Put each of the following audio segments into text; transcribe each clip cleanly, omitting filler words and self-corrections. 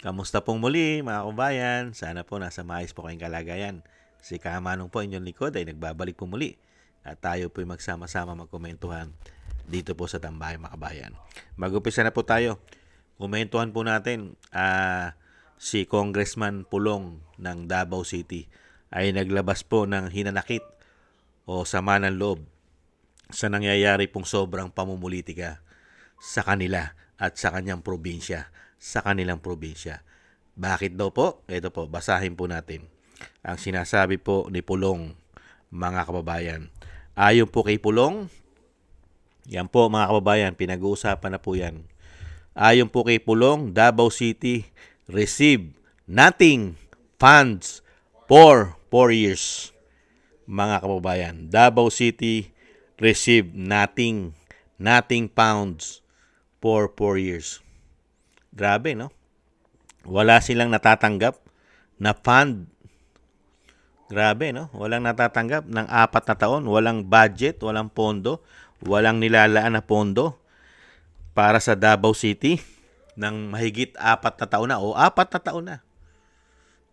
Kamusta pong muli mga kabayan? Sana po nasa maayos po kayong kalagayan. Si Kamanong po inyong likod ay nagbabalik po muli at tayo po magsama-sama magkomentuhan dito po sa Tambahay mga kabayan. Mag-umpisa na po tayo. Komentuhan po natin si Congressman Pulong ng Davao City ay naglabas po ng hinanakit o sama ng loob sa nangyayari pong sobrang pamumulitika sa kanila at sa kanyang probinsya, sa kanilang probinsya. Bakit daw po? Ito po, basahin po natin. Ang sinasabi po ni Pulong, mga kababayan. Ayon po kay Pulong, yan po mga kababayan, pinag-uusapan na po yan. Ayon po kay Pulong, Davao City received nothing funds for 4 years. Mga kababayan, Davao City received nothing pounds for 4 years. Grabe, no? Wala silang natatanggap na fund. Grabe, no? Walang natatanggap ng 4 na taon. Walang budget, walang pondo, walang nilalaan na pondo para sa Davao City ng mahigit 4 na taon na o 4 na taon na.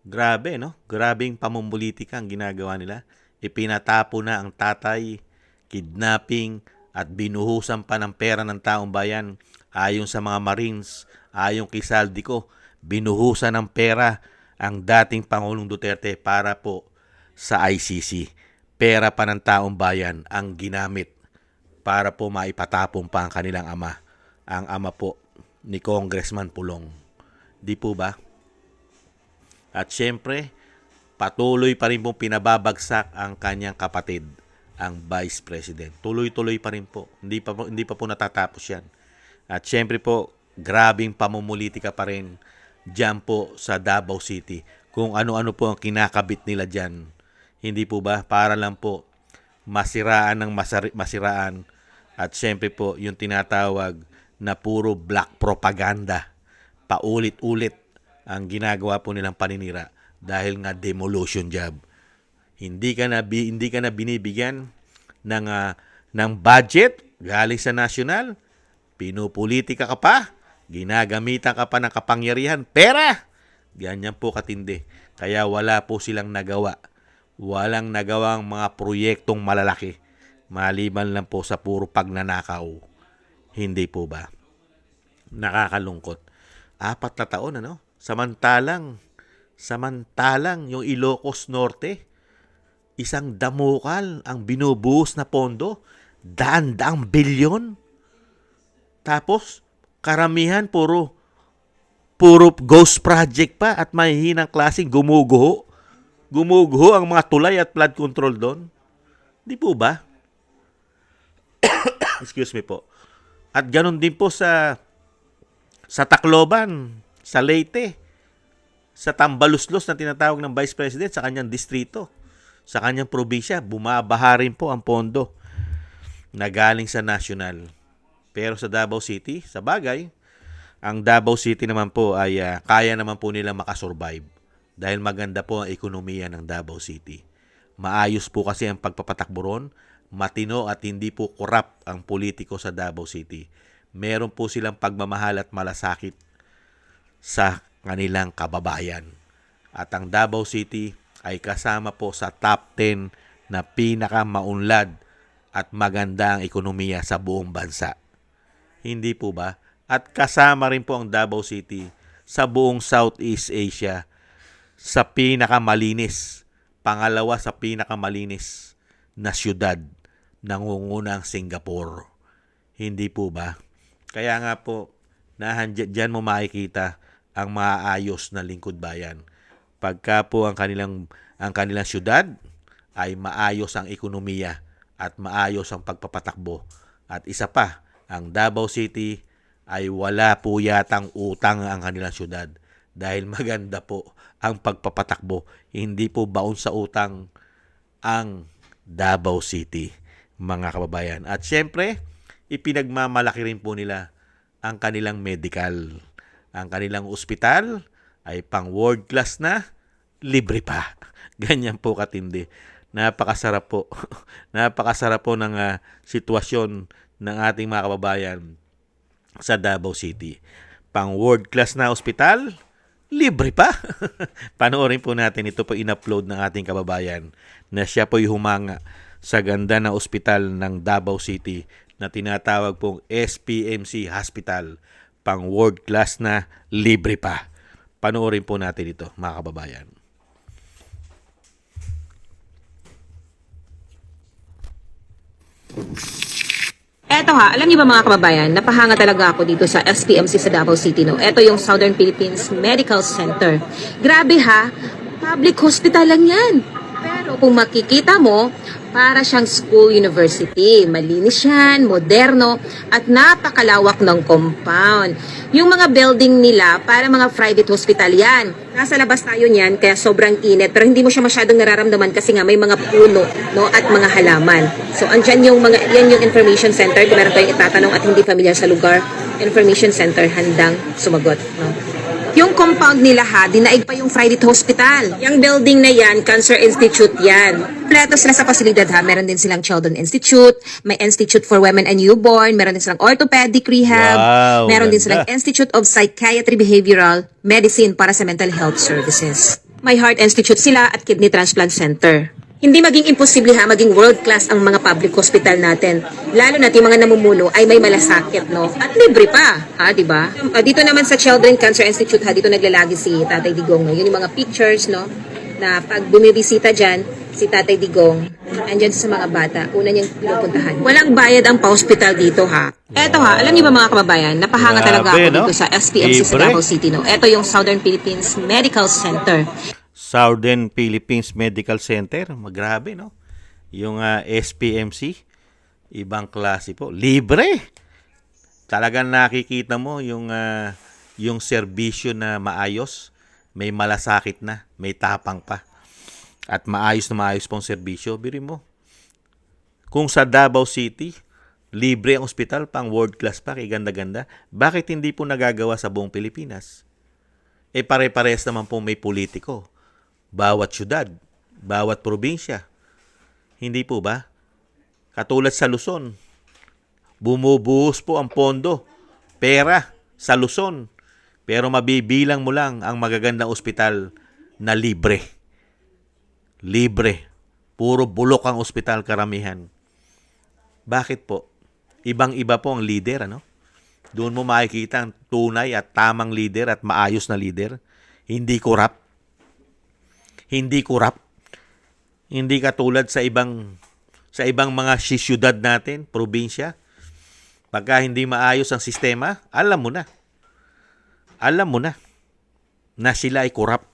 Grabe, no? Grabing pamumulitika ang ginagawa nila. Ipinatapo na ang tatay, kidnapping, at binuhusan pa ng pera ng taong bayan. Ayon sa mga Marines, ayon kay Saldico, binuhusan ng pera ang dating Pangulong Duterte para po sa ICC. Pera pa ng taong bayan ang ginamit para po maipatapong pa ang kanilang ama. Ang ama po ni Congressman Pulong. Di po ba? At syempre, patuloy pa rin pong pinababagsak ang kanyang kapatid, ang Vice President. Tuloy-tuloy pa rin po. Hindi pa po natatapos yan. At syempre po, grabing pamumulitika pa rin dyan po sa Davao City. Kung ano-ano po ang kinakabit nila dyan. Hindi po ba? Para lang po masiraan ng masiraan. At syempre po, yung tinatawag na puro black propaganda. Paulit-ulit ang ginagawa po nilang paninira dahil nga demolition job. Hindi ka na binibigyan ng budget galing sa national, pinupolitika ka pa, ginagamitan ka pa ng kapangyarihan, pera. Ganyan po katindi. Kaya wala po silang nagawa. Walang nagawang mga proyektong malalaki. Maliban lang po sa puro pagnanakaw. Hindi po ba? Nakakalungkot. 4 na taon, ano? Samantalang yung Ilocos Norte, isang damukal ang binubuhos na pondo, daan-daang bilyon. Tapos, karamihan puro ghost project pa at mahihinang klaseng gumuguho. Gumuguho ang mga tulay at flood control doon. Di po ba? Excuse me po. At ganun din po sa Tacloban, sa Leyte, sa Tambaluslos na tinatawag ng Vice President sa kanyang distrito, sa kanyang probinsya, bumabaha rin po ang pondo na galing sa national. Pero sa Davao City, sa bagay, ang Davao City naman po ay kaya naman po nilang makasurvive dahil maganda po ang ekonomiya ng Davao City. Maayos po kasi ang pagpapatakbo ron, matino at hindi po korap ang politiko sa Davao City. Meron po silang pagmamahal at malasakit sa kanilang kababayan. At ang Davao City ay kasama po sa top 10 na pinakamaunlad at maganda ang ekonomiya sa buong bansa. Hindi po ba? At kasama rin po ang Davao City sa buong Southeast Asia sa pinakamalinis, pangalawa sa pinakamalinis na syudad, nangunguna ang Singapore. Hindi po ba? Kaya nga po, dyan mo makikita ang maayos na lingkod bayan. Pagka po ang kanilang syudad ay maayos ang ekonomiya at maayos ang pagpapatakbo. At isa pa, ang Davao City ay wala po yatang utang ang kanilang syudad dahil maganda po ang pagpapatakbo. Hindi po baon sa utang ang Davao City, mga kababayan. At syempre, ipinagmamalaki rin po nila ang kanilang medical. Ang kanilang ospital ay pang world class na, libre pa. Ganyan po katindi. Napakasarap po. Napakasarap po ng sitwasyon ng ating mga kababayan sa Davao City. Pang world class na ospital, libre pa. Panoorin po natin, ito po in-upload ng ating kababayan na siya po'y humanga sa ganda na ospital ng Davao City na tinatawag pong SPMC Hospital, pang world class na libre pa. Panoorin po natin ito, mga kababayan. Eto ha, alam niyo ba mga kababayan, napahanga talaga ako dito sa SPMC sa Davao City, no? Eto yung Southern Philippines Medical Center. Grabe ha, public hospital lang yan. Pero kung makikita mo, para siyang school university. Malinis yan, moderno, at napakalawak ng compound. Yung mga building nila, para mga private hospital yan. Nasa labas tayo niyan, kaya sobrang init. Pero hindi mo siya masyadong nararamdaman kasi nga may mga puno, no, at mga halaman. So, andyan yan yung information center. Kung meron kayong itatanong at hindi familiar sa lugar, information center, handang sumagot. No? Yung compound nila ha, dinaig pa yung private hospital. Yung building na yan, Cancer Institute yan. Kompleto sila sa pasilidad ha. Meron din silang Children Institute, may Institute for Women and Newborn, meron din silang Orthopedic Rehab, Wow, meron din ganda. silang Institute of Psychiatry Behavioral Medicine para sa mental health services. May Heart Institute sila at Kidney Transplant Center. Hindi maging imposible ha, maging world-class ang mga public hospital natin. Lalo na yung mga namumuno ay may malasakit, no? At libre pa, ha, di ba? Dito naman sa Children Cancer Institute ha, dito naglalagi si Tatay Digong, no? Yun yung mga pictures, no? Na pag bumibisita dyan, si Tatay Digong, andyan sa mga bata, una niyang pinupuntahan. Walang bayad ang pa-hospital dito, ha? Eto ha, alam niyo ba mga kababayan, napahanga talaga Grabe, ako no? dito sa SPMC sa Libre. Davao City, no? Eto yung Southern Philippines Medical Center. Southern Philippines Medical Center, grabe, no? Yung SPMC, ibang klase po. Libre! Talagang nakikita mo yung serbisyo na maayos, may malasakit na, may tapang pa. At maayos na maayos pong serbisyo. Biri mo, kung sa Davao City, libre ang ospital, pang world class pa, kay ganda-ganda, bakit hindi po nagagawa sa buong Pilipinas? Pare-parehas naman po may politiko. Bawat syudad, bawat probinsya. Hindi po ba? Katulad sa Luzon, bumubuhos po ang pondo, pera sa Luzon. Pero mabibilang mo lang ang magagandang ospital na libre. Libre. Puro bulok ang ospital karamihan. Bakit po? Ibang-iba po ang leader, ano? Doon mo makikita ang tunay at tamang leader at maayos na leader. Hindi korap. Hindi korap. Hindi katulad sa ibang mga siyudad natin, probinsya. Pagka hindi maayos ang sistema, alam mo na. Alam mo na sila ay korap.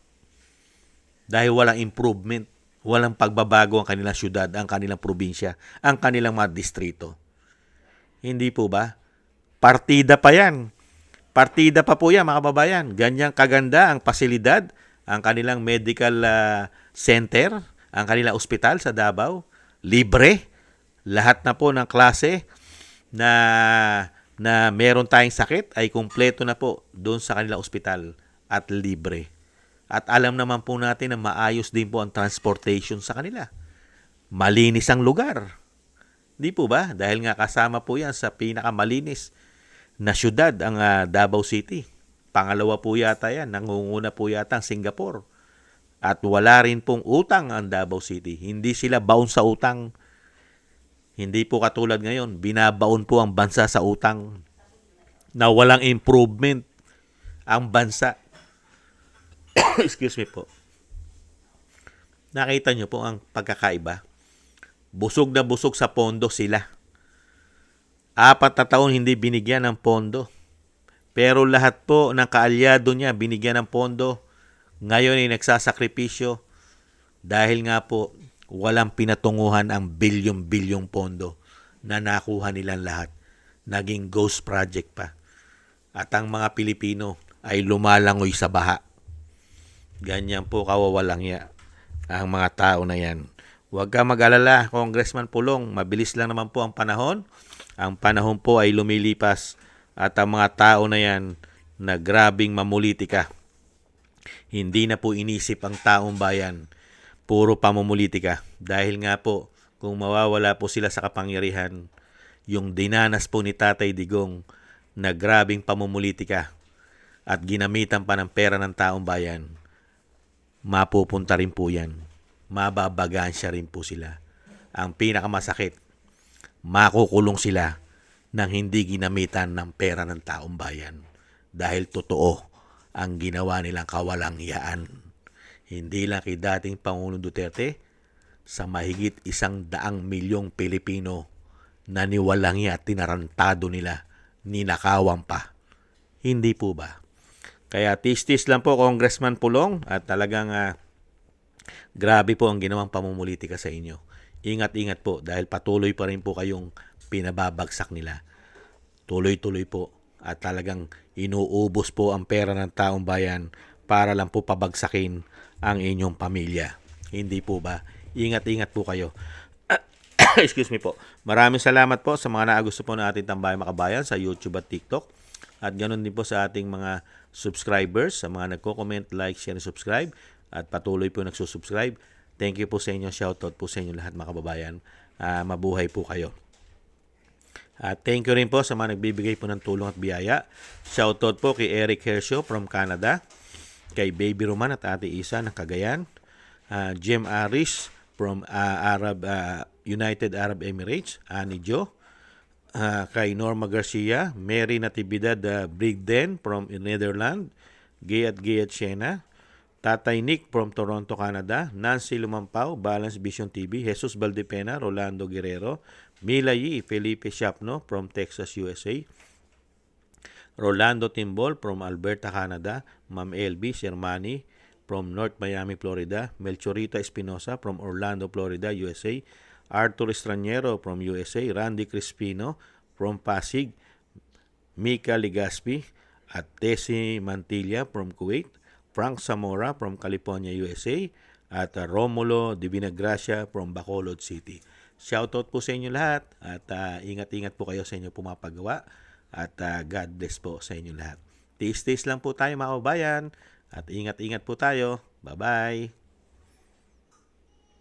Dahil walang improvement, walang pagbabago ang kanilang siyudad, ang kanilang probinsya, ang kanilang mga distrito. Hindi po ba? Partida pa yan. Partida pa po yan, mga kababayan. Ganyang kaganda ang pasilidad, ang kanilang medical center, ang kanilang ospital sa Davao. Libre. Lahat na po ng klase na meron tayong sakit ay kumpleto na po doon sa kanilang ospital at libre. At alam naman po natin na maayos din po ang transportation sa kanila. Malinis ang lugar. Di po ba? Dahil nga kasama po yan sa pinakamalinis na syudad, ang Davao City. Pangalawa po yata yan. Nangunguna po yata ang Singapore. At wala rin pong utang ang Davao City. Hindi sila baon sa utang. Hindi po katulad ngayon. Binabaon po ang bansa sa utang na walang improvement ang bansa. Excuse me po. Nakita nyo po ang pagkakaiba. Busog na busog sa pondo sila. 4 na taon hindi binigyan ng pondo. Pero lahat po ng kaalyado niya binigyan ng pondo. Ngayon ay nagsasakripisyo dahil nga po walang pinatunguhan ang bilyong-bilyong pondo na nakuha nilang lahat. Naging ghost project pa. At ang mga Pilipino ay lumalangoy sa baha. Ganyan po kawawalang ya ang mga tao na yan. Huwag ka mag-alala, Congressman Pulong. Mabilis lang naman po ang panahon. Ang panahon po ay lumilipas at ang mga tao na yan na grabing mamulitika. Hindi na po inisip ang taong bayan. Puro pamumulitika. Dahil nga po, kung mawawala po sila sa kapangyarihan, yung dinanas po ni Tatay Digong na grabing pamumulitika at ginamitan pa ng pera ng taong bayan, mapupunta rin po yan. Mababagansya rin po sila. Ang pinakamasakit, makukulong sila nang hindi ginamitan ng pera ng taong bayan. Dahil totoo ang ginawa nilang kawalangyaan. Hindi lang kay dating Pangulong Duterte, sa mahigit 100 milyong Pilipino na niwalangya at tinarantado nila, ninakawan pa. Hindi po ba? Kaya tis-tis lang po, Congressman Pulong, at talagang grabe po ang ginawang pamumulitika sa inyo. Ingat-ingat po dahil patuloy pa rin po kayong pinababagsak nila. Tuloy-tuloy po at talagang inuubos po ang pera ng taong bayan para lang po pabagsakin ang inyong pamilya. Hindi po ba? Ingat-ingat po kayo. Excuse me po. Maraming salamat po sa mga naagusto po na ating Tambayang Makabayan sa YouTube at TikTok. At ganoon din po sa ating mga subscribers, sa mga nagko-comment, like, share, and subscribe. At patuloy po nagsusubscribe. Thank you po sa inyo. Shoutout po sa inyo lahat mga kababayan. Mabuhay po kayo. At thank you rin po sa mga nagbibigay po ng tulong at biyaya. Shoutout po kay Eric Hershio from Canada, kay Baby Roman at Ate Isa ng Cagayan, Jem Aris from United Arab Emirates, Ani Jo, kay Norma Garcia, Mary Natividad Brigden from Netherlands, Gayat Siena, Tatay Nick from Toronto, Canada, Nancy Lumampaw, Balance Vision TV, Jesus Valdepena, Rolando Guerrero, Mila Yi, Felipe Shapno from Texas, USA, Rolando Timbol from Alberta, Canada, Ma'am LB Shermani from North Miami, Florida, Melchorita Espinosa from Orlando, Florida, USA, Arthur Estraniero from USA, Randy Crispino from Pasig, Mika Ligaspi at Tessie Mantilla from Kuwait, Frank Zamora from California, USA, at Romulo Divinagracia from Bacolod City. Shoutout po sa inyo lahat at ingat-ingat po kayo sa inyo pumapagawa at God bless po sa inyo lahat. Tiis-tiis lang po tayo mga kababayan at ingat-ingat po tayo. Bye-bye!